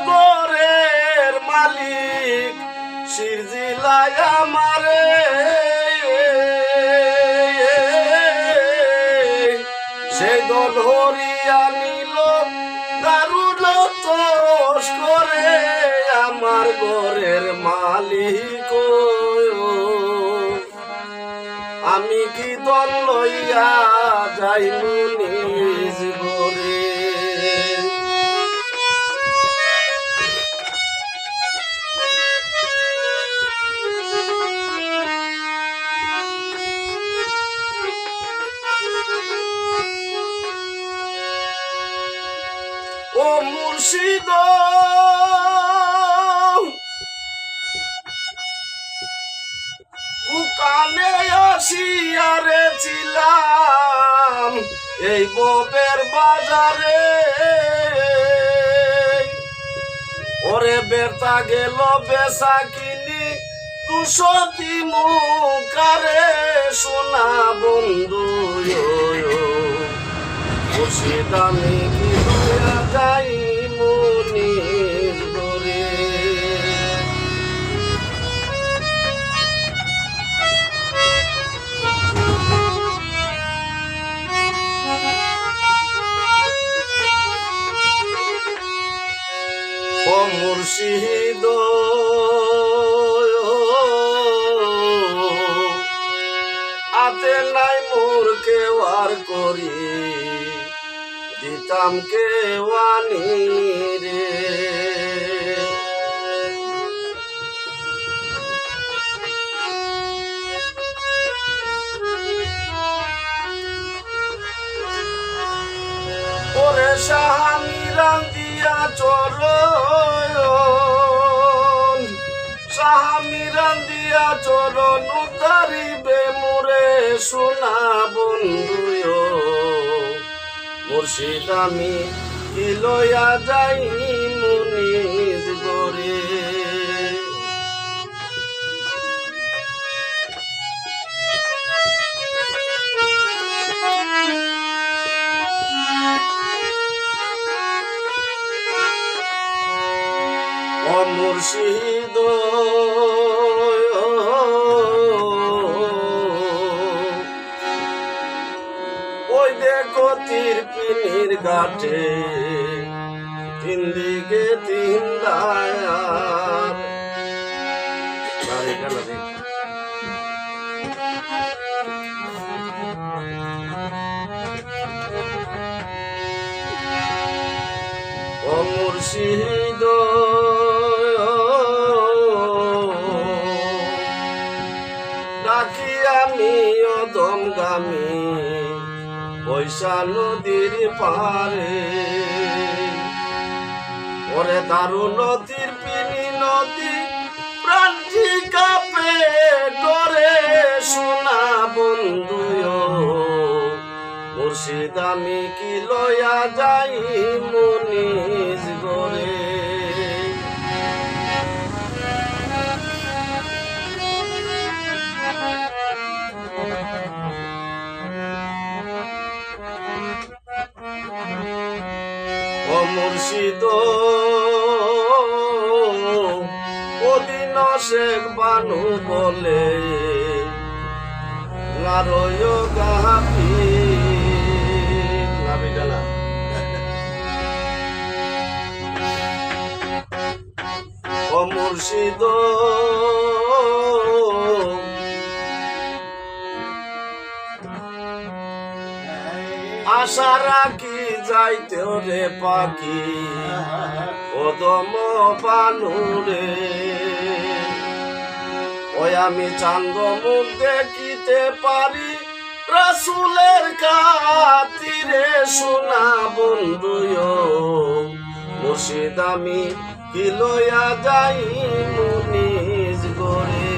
গোরের মালিক সিরজিলাই আমারে সেই দল হরিয়া নিল দারুণ তোষ করে আমার গোরের মালিক। আমি কি দল লইয়া যাইমু নিজ গোরে। ও মুর্শিদ কুকানে আসিয়ারে ছিলাম এই ববের বাজারে ওরে বেতা গেল বেসা কিনি তুষতি মুখারে সোনা বন্ধু মুর্শিদ আমি কি দয়া যাই মুনির গোরে। ও মুর্শিদ আতে নাই মোর কেওয়ার করি দিতাম কেওয়ানি রে। ওরে সাহানি রান্দিয়া চরণ সাহামি রান্দিয়া চরণ উতারিবে মোরে সোনা বন্ধু মুর্শিদ আমি কি লইয়া যাই মুনিজ গোরে। ও মুর্শিদ ওই দেখো তীরপিনির ঘাটে তিন দিকে তিন দায়ার ও মুর্শিদ ডাকি আমি অদমগামী বৈশা নদীর পারে ওরে দারু নদীর পিনি নদী প্রাণী কাপে করে সোনা বন্ধু মুর্শিদ আমি কি লয়া যাই মুনিজ গোরে। ও মুর্শিদ ওদিন শেখ বানু বলে নারয় গাপি নাবিডালা ও মুর্শিদ আশা রাখি যাইতে রে পাখি ওদম বানুরে ওই আমি চান্দ মুখ দেখিতে পারি রাসূলের খাতিরে সোনা বন্ধু মুর্শিদ আমি কি লইয়া যাই মুনিজ গোরে।